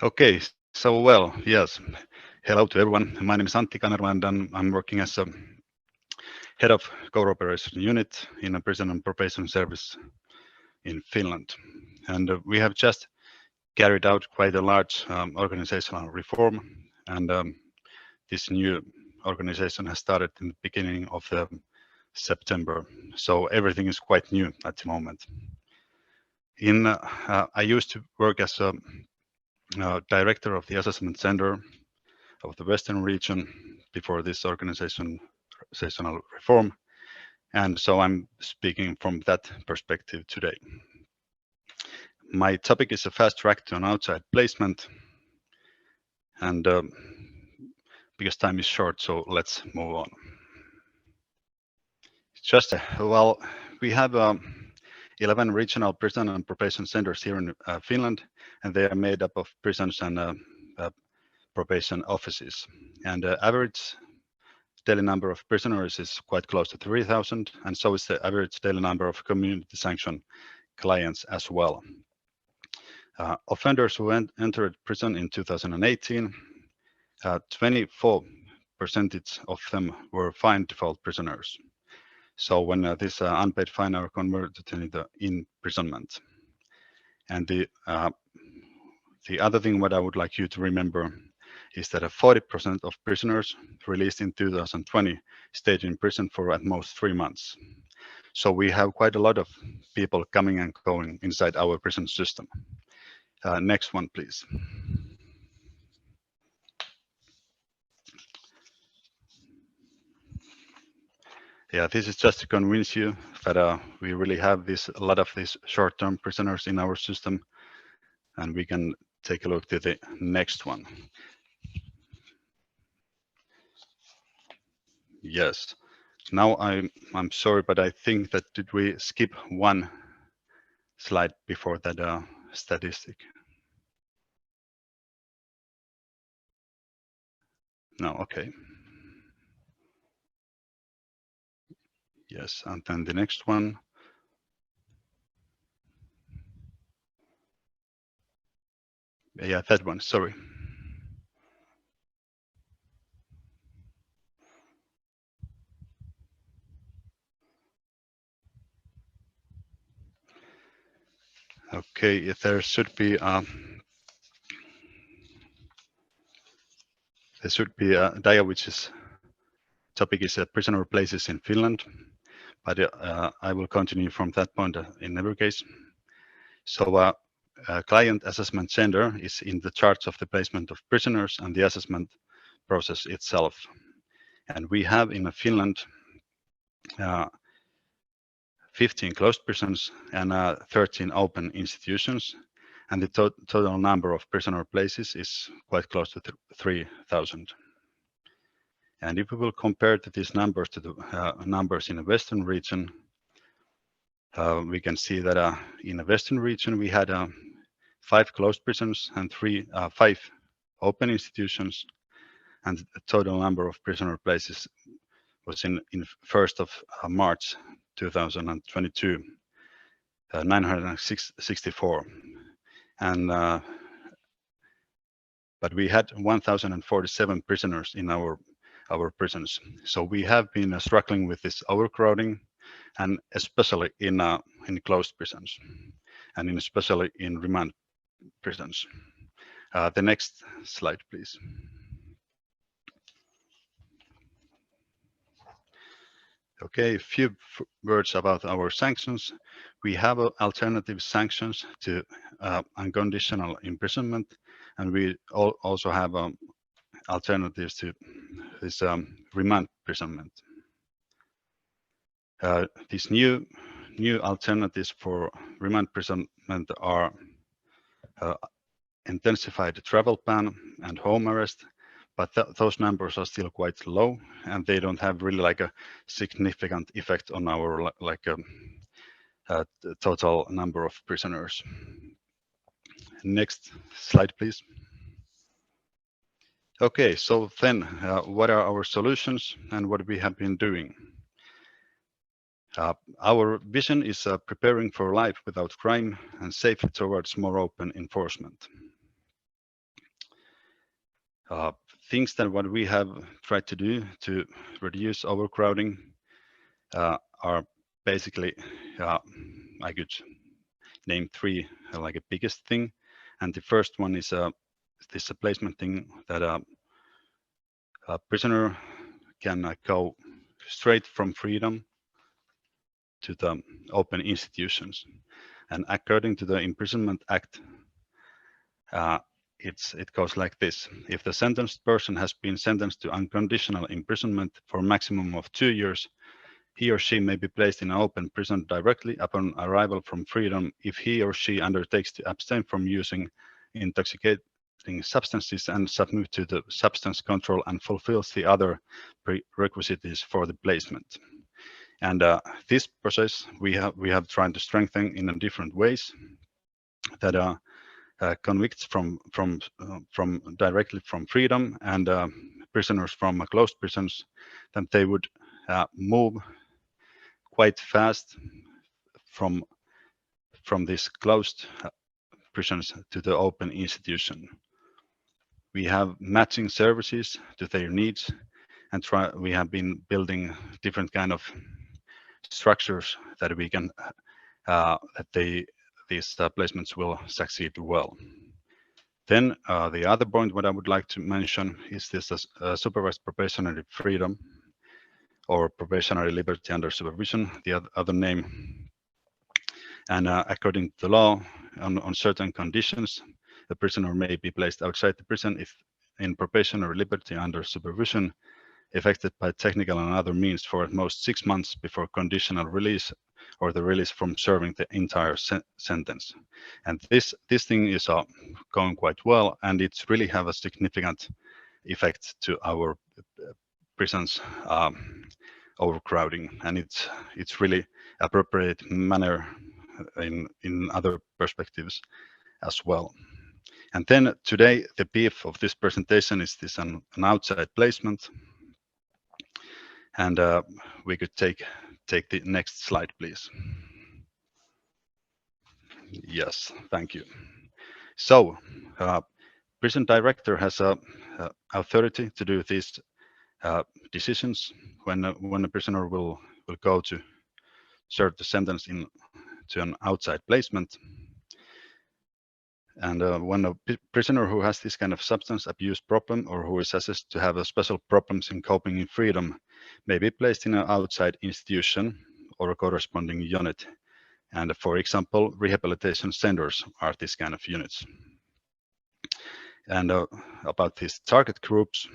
Okay, so well, yes. Hello to everyone. My name is Antti Kanerva, and I'm working as a head of cooperation unit in a prison and probation service in Finland. And we have just carried out quite a large organizational reform, and this new organization has started in the beginning of the September. So everything is quite new at the moment. I used to work as a director of the assessment center of the Western region before this organizational reform. And so I'm speaking from that perspective today. My topic is a fast track to an outside placement. And because time is short, so let's move on. Just, well, we have 11 regional prison and probation centers here in Finland, and they are made up of prisons and probation offices. And average daily number of prisoners is quite close to 3,000, and so is the average daily number of community sanction clients as well. Offenders who entered prison in 2018, 24% of them were fine default prisoners. So when this unpaid fine are converted into imprisonment. And the other thing what I would like you to remember is that 40% of prisoners released in 2020 stayed in prison for at most 3 months. So we have quite a lot of people coming and going inside our prison system. Next one, please. Yeah, this is just to convince you that we really have a lot of these short-term prisoners in our system, and we can take a look to the next one. Yes. Now I'm sorry, but I think that did we skip one slide before that statistic? No, okay. Yes, and then the next one. Yeah, that one, sorry. Okay, there should be a dia which is topic is prisoner places in Finland, but I will continue from that point in every case. So client assessment center is in the charge of the placement of prisoners and the assessment process itself. And we have in Finland 15 closed prisons and 13 open institutions. And the total number of prisoner places is quite close to 3,000. And if we will compare these numbers to the numbers in the Western region, we can see that in the Western region, we had 5 closed prisons and 5 open institutions. And the total number of prisoner places was in 1st of March 2022, 964. And but we had 1,047 prisoners in our prisons. So we have been struggling with this overcrowding, and especially in closed prisons, and especially in remand prisons. The next slide, please. Okay, a few words about our sanctions. We have alternative sanctions to unconditional imprisonment, and we also have alternatives to this remand imprisonment. These new alternatives for remand imprisonment are intensified travel ban and home arrest, but those numbers are still quite low, and they don't have really like a significant effect on our total number of prisoners. Next slide, please. Okay, so then what are our solutions and what we have been doing? Our vision is preparing for life without crime and safely towards more open enforcement. Things that what we have tried to do to reduce overcrowding are basically, I could name three like a biggest thing. And the first one is this placement thing that a prisoner can go straight from freedom to the open institutions. And according to the Imprisonment Act, it goes like this. If the sentenced person has been sentenced to unconditional imprisonment for a maximum of 2 years, he or she may be placed in an open prison directly upon arrival from freedom if he or she undertakes to abstain from using intoxicating substances and submit to the substance control and fulfills the other prerequisites for the placement. And this process we have tried to strengthen in different ways that convicts from directly from freedom and prisoners from closed prisons, that they would move quite fast from these closed prisons to the open institution. We have matching services to their needs, and we have been building different kind of structures that we can that these placements will succeed well. Then the other point what I would like to mention is this supervised probationary freedom or probationary liberty under supervision, the other name. And according to the law, on certain conditions, the prisoner may be placed outside the prison if in probationary liberty under supervision, effected by technical and other means for at most 6 months before conditional release or the release from serving the entire sentence. And this thing is going quite well, and it's really have a significant effect to our prisons overcrowding, and it's really appropriate manner in other perspectives as well. And then today the beef of this presentation is this an outside placement. And we could take the next slide, please. Yes, thank you. So, prison director has a authority to do these decisions when a prisoner will go to serve the sentence to an outside placement. And when a prisoner who has this kind of substance abuse problem or who is assessed to have a special problems in coping in freedom may be placed in an outside institution or a corresponding unit. And for example, rehabilitation centers are this kind of units. And about these target groups,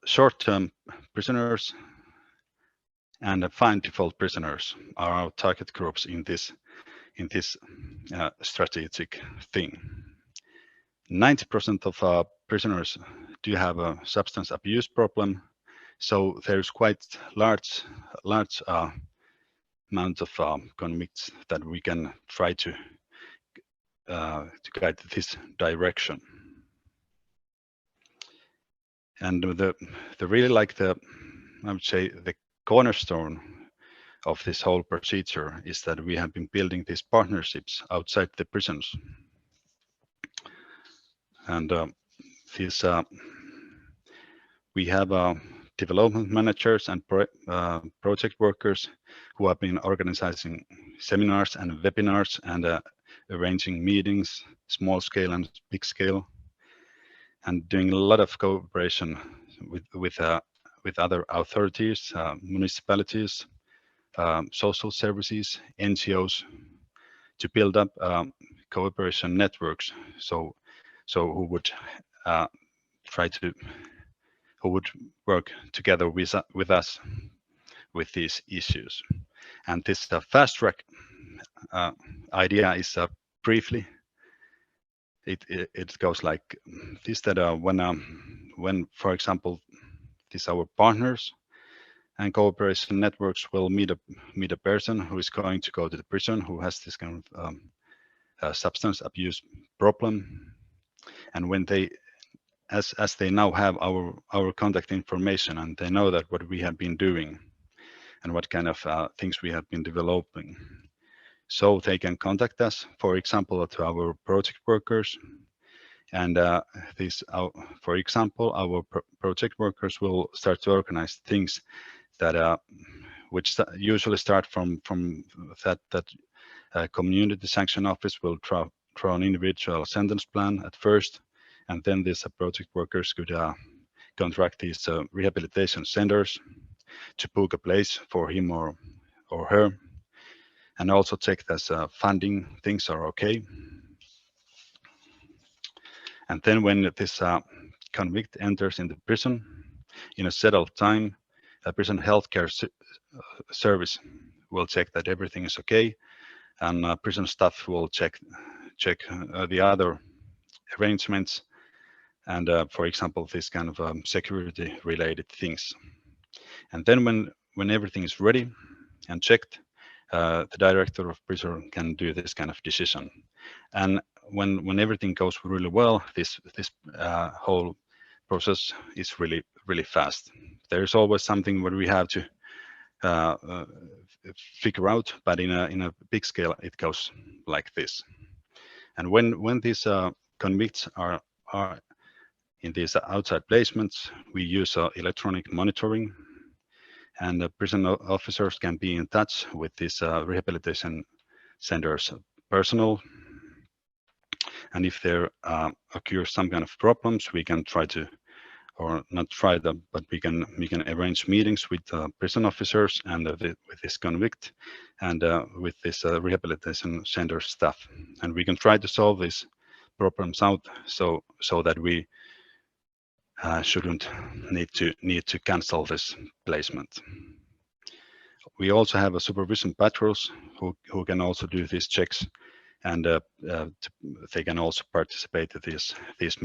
short-term prisoners and fine default prisoners are our target groups in this strategic thing. 90% of prisoners do have a substance abuse problem, so there's quite large amount of convicts that we can try to guide this direction. And the really like I would say the cornerstone of this whole procedure is that we have been building these partnerships outside the prisons. And we have development managers and project workers who have been organizing seminars and webinars and arranging meetings, small scale and big scale, and doing a lot of cooperation with other authorities, municipalities, social services, NGOs, to build up cooperation networks. So who would who would work together with us with these issues. And this fast track idea is briefly. It goes like this: that when, for example, these our partners and cooperation networks will meet a person who is going to go to the prison who has this kind of substance abuse problem, and when they as they now have our contact information and they know that what we have been doing and what kind of things we have been developing, so they can contact us, for example, to our project workers, And for example, our project workers will start to organize things that which usually start from that community sanction office will draw an individual sentence plan at first, and then these project workers could contract these rehabilitation centers to book a place for him or her, and also check that funding things are okay. And then when this convict enters into prison in a settled time, a prison healthcare service will check that everything is okay, and prison staff will check the other arrangements, and for example, this kind of security related things. And then when everything is ready and checked, the director of prison can do this kind of decision. And when everything goes really well, this whole process is really fast. There's always something where we have to figure out, but in a big scale, it goes like this. And when these convicts are in these outside placements, we use electronic monitoring, and the prison officers can be in touch with this rehabilitation center's personnel. And if there occurs some kind of problems, we can try to, or not try them, but we can arrange meetings with prison officers and with this convict and with this rehabilitation center staff, and we can try to solve these problems out so that we shouldn't need to cancel this placement. We also have a supervision patrols who can also do these checks, and they can also participate in these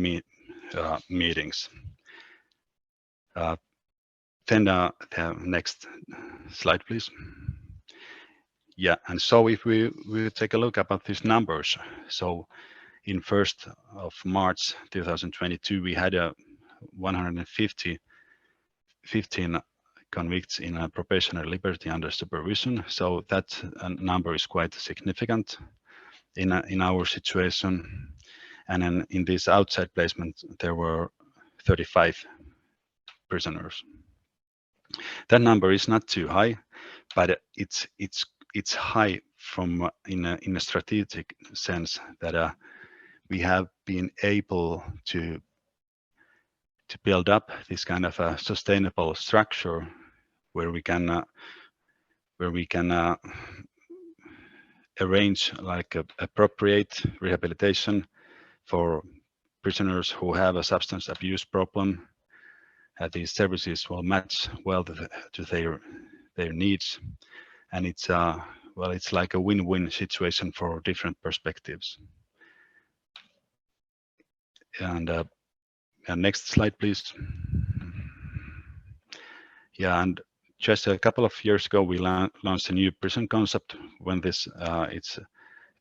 meetings. Then the next slide, please. Yeah, and so if we take a look about these numbers, so in 1st of March 2022, we had 115 convicts in a probationary liberty under supervision. So that number is quite significant in our situation. And in this outside placement, there were 35 prisoners. That number is not too high, but it's high from in a strategic sense that we have been able to build up this kind of a sustainable structure where we can arrange like appropriate rehabilitation for prisoners who have a substance abuse problem. These services will match well to their needs, and it's well, it's like a win-win situation for different perspectives. And next slide, please. Yeah, and just a couple of years ago, we launched a new prison concept. When this it's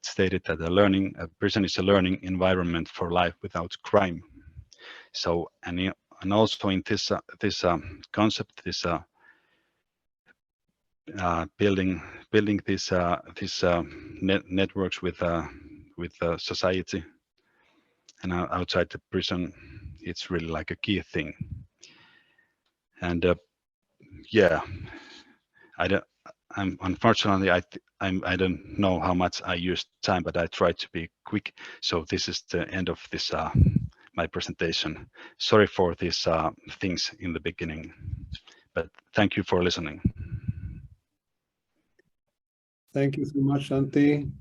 stated that a prison is a learning environment for life without crime. So and also in this concept, this building these networks with society and outside the prison, it's really like a key thing. And yeah, unfortunately I don't know how much I used time, but I tried to be quick. So this is the end of this my presentation. Sorry for these things in the beginning, but thank you for listening. Thank you so much, Antti.